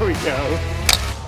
we go.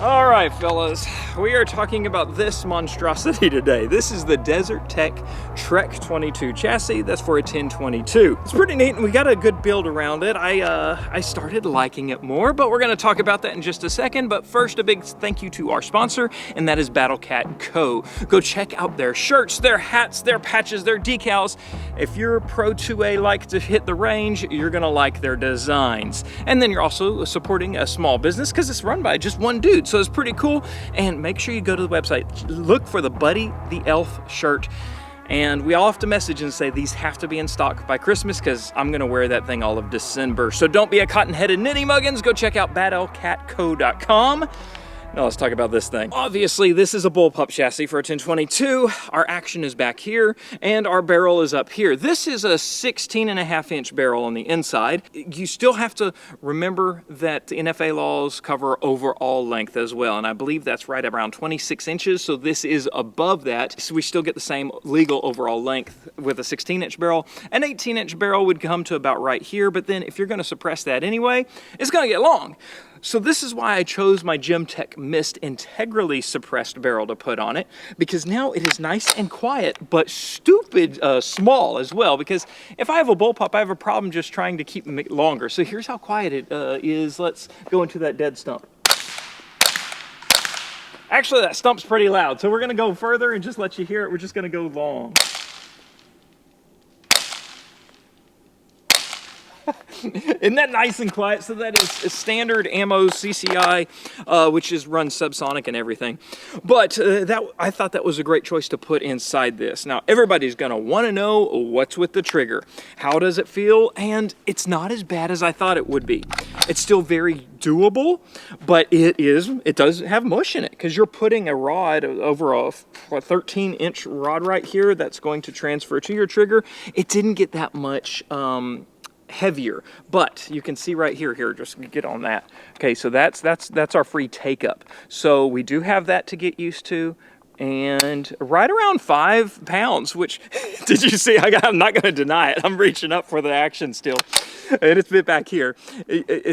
All right, fellas, we are talking about this monstrosity today. This is the Desert Tech Trek22 chassis. That's for a 1022. It's pretty neat, and we got a good build around it. I started liking it more, but we're gonna talk about that in just a second. But first, a big thank you to our sponsor, and that is Battlecat Co. Go check out their shirts, their hats, their patches, their decals. If you're pro 2A, like to hit the range, you're gonna like their designs. And then you're also supporting a small business because it's run by just one dude. So it's pretty cool. And make sure you go to the website, look for the Buddy the Elf shirt. And we all have to message and say these have to be in stock by Christmas because I'm gonna wear that thing all of December. So don't be a cotton-headed nitty muggins. Go check out battlecatco.com. Now let's talk about this thing. Obviously, this is a Bullpup chassis for a 1022. Our action is back here, and our barrel is up here. This is a 16.5-inch barrel on the inside. You still have to remember that the NFA laws cover overall length as well, and I believe that's right around 26 inches, so this is above that. So we still get the same legal overall length with a 16-inch barrel. An 18-inch barrel would come to about right here, but then if you're gonna suppress that anyway, it's gonna get long. So this is why I chose my Gemtech Mist integrally suppressed barrel to put on it, because now it is nice and quiet, but stupid small as well, because if I have a Bullpup, I have a problem just trying to keep them longer. So here's how quiet it is. Let's go into that dead stump. Actually, that stump's pretty loud, so we're gonna go further and just let you hear it. We're just gonna go long. Isn't that nice and quiet? So that is a standard ammo CCI, which is run subsonic and everything. But I thought that was a great choice to put inside this. Now, everybody's gonna wanna know what's with the trigger. How does it feel? And it's not as bad as I thought it would be. It's still very doable, but it does have mush in it because you're putting a rod over a 13-inch rod right here that's going to transfer to your trigger. It didn't get that much heavier, but you can see right here, just get on that. Okay, so that's our free take up. So we do have that to get used to, and right around 5 pounds, which, did you see? I'm not gonna deny it. I'm reaching up for the action still. And it's a bit back here.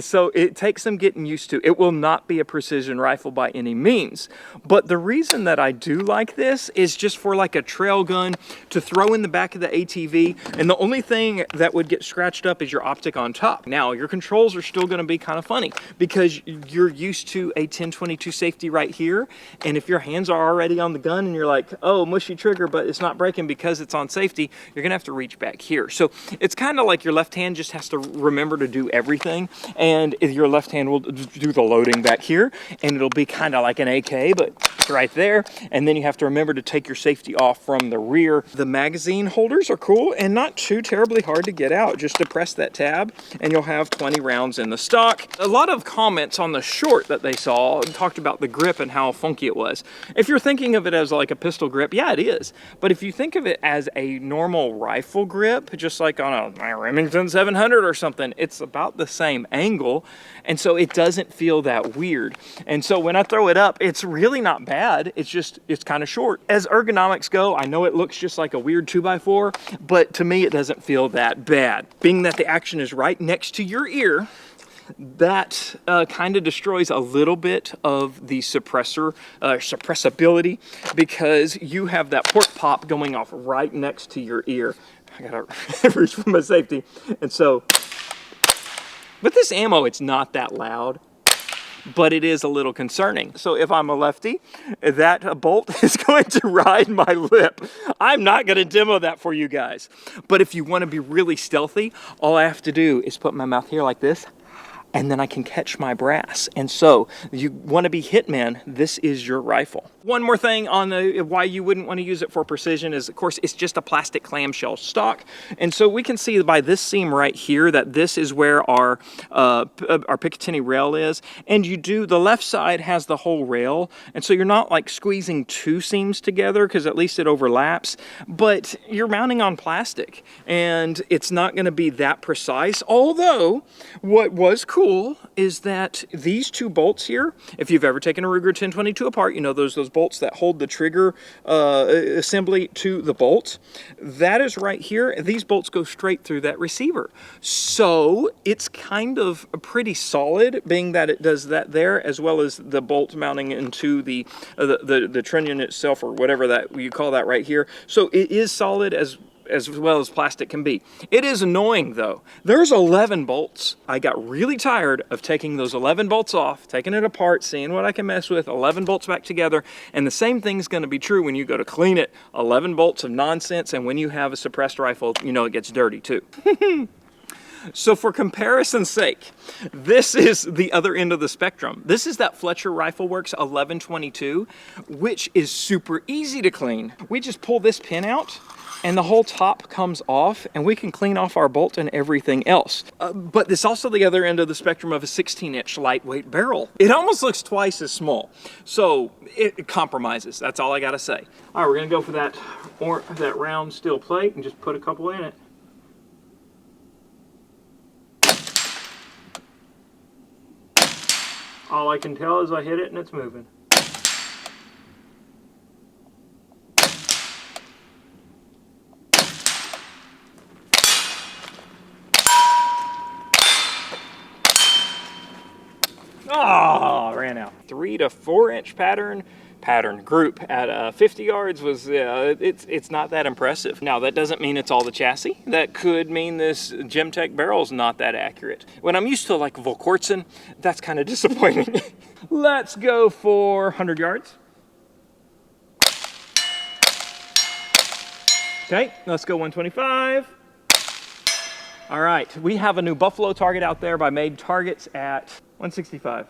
So it takes some getting used to. It will not be a precision rifle by any means. But the reason that I do like this is just for like a trail gun to throw in the back of the ATV. And the only thing that would get scratched up is your optic on top. Now, your controls are still gonna be kind of funny because you're used to a 1022 safety right here. And if your hands are already on the gun and you're like, oh, mushy trigger, but it's not breaking because it's on safety, you're gonna have to reach back here. So it's kind of like your left hand just has to remember to do everything, and your left hand will do the loading back here, and it'll be kind of like an AK, but it's right there. And then you have to remember to take your safety off from the rear. The magazine holders are cool and not too terribly hard to get out. Just depress that tab and you'll have 20 rounds in the stock. A lot of comments on the short that they saw talked about the grip and how funky it was. If you're thinking of it as like a pistol grip, yeah, it is. But if you think of it as a normal rifle grip, just like on a Remington 700 or something, it's about the same angle, and so it doesn't feel that weird. And so when I throw it up, it's really not bad. It's kind of short. As ergonomics go, I know it looks just like a weird 2x4, but to me it doesn't feel that bad. Being that the action is right next to your ear, that kind of destroys a little bit of the suppressibility, because you have that port pop going off right next to your ear. I gotta reach for my safety. And so, with this ammo, it's not that loud, but it is a little concerning. So if I'm a lefty, that bolt is going to ride my lip. I'm not gonna demo that for you guys. But if you wanna be really stealthy, all I have to do is put my mouth here like this, and then I can catch my brass. And so you want to be hitman, this is your rifle. One more thing on why you wouldn't want to use it for precision is, of course, it's just a plastic clamshell stock. And so we can see by this seam right here that this is where our Picatinny rail is. And the left side has the whole rail. And so you're not like squeezing two seams together, because at least it overlaps, but you're mounting on plastic and it's not going to be that precise. Although what was cool cool is that these two bolts here, if you've ever taken a Ruger 1022 apart, you know those bolts that hold the trigger assembly to the bolt. That is right here. These bolts go straight through that receiver. So it's kind of pretty solid, being that it does that there, as well as the bolt mounting into the trunnion itself, or whatever that you call that right here. So it is solid as well as plastic can be. It is annoying though. There's 11 bolts. I got really tired of taking those 11 bolts off, taking it apart, seeing what I can mess with, 11 bolts back together, and the same thing's gonna be true when you go to clean it. 11 bolts of nonsense, and when you have a suppressed rifle, you know it gets dirty too. So for comparison's sake, this is the other end of the spectrum. This is that Fletcher Rifle Works 1122, which is super easy to clean. We just pull this pin out, and the whole top comes off, and we can clean off our bolt and everything else. But this also the other end of the spectrum of a 16-inch lightweight barrel. It almost looks twice as small, so it compromises. That's all I gotta say. All right, we're gonna go for that round steel plate and just put a couple in it. All I can tell is I hit it and it's moving. Oh, ran out. 3 to 4 inch pattern group at 50 yards was, it's not that impressive. Now that doesn't mean it's all the chassis. That could mean this Gemtech barrel is not that accurate. When I'm used to like Volquartsen, that's kind of disappointing. Let's go for 100 yards. Okay, let's go 125. All right, we have a new Buffalo target out there by Made Targets at 165.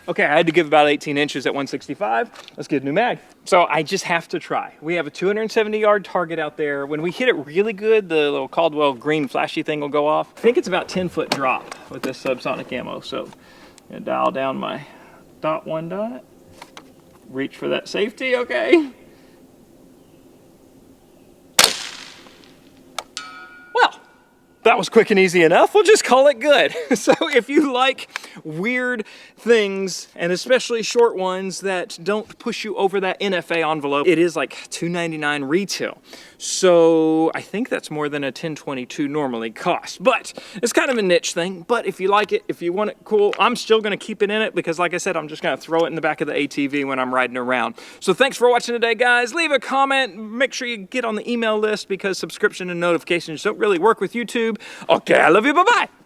Okay, I had to give about 18 inches at 165. Let's get a new mag. So I just have to try. We have a 270-yard target out there. When we hit it really good, the little Caldwell green flashy thing will go off. I think it's about 10-foot drop with this subsonic ammo. So I'm gonna dial down my dot one dot. Reach for that safety, okay. Well, that was quick and easy enough. We'll just call it good. So if you like weird things, and especially short ones that don't push you over that NFA envelope, it is like $2.99 retail. So I think that's more than a 1022 normally costs, but it's kind of a niche thing. But if you like it, if you want it cool, I'm still gonna keep it in it because like I said, I'm just gonna throw it in the back of the ATV when I'm riding around. So thanks for watching today, guys. Leave a comment, make sure you get on the email list because subscription and notifications don't really work with YouTube. Okay, I love you, bye-bye.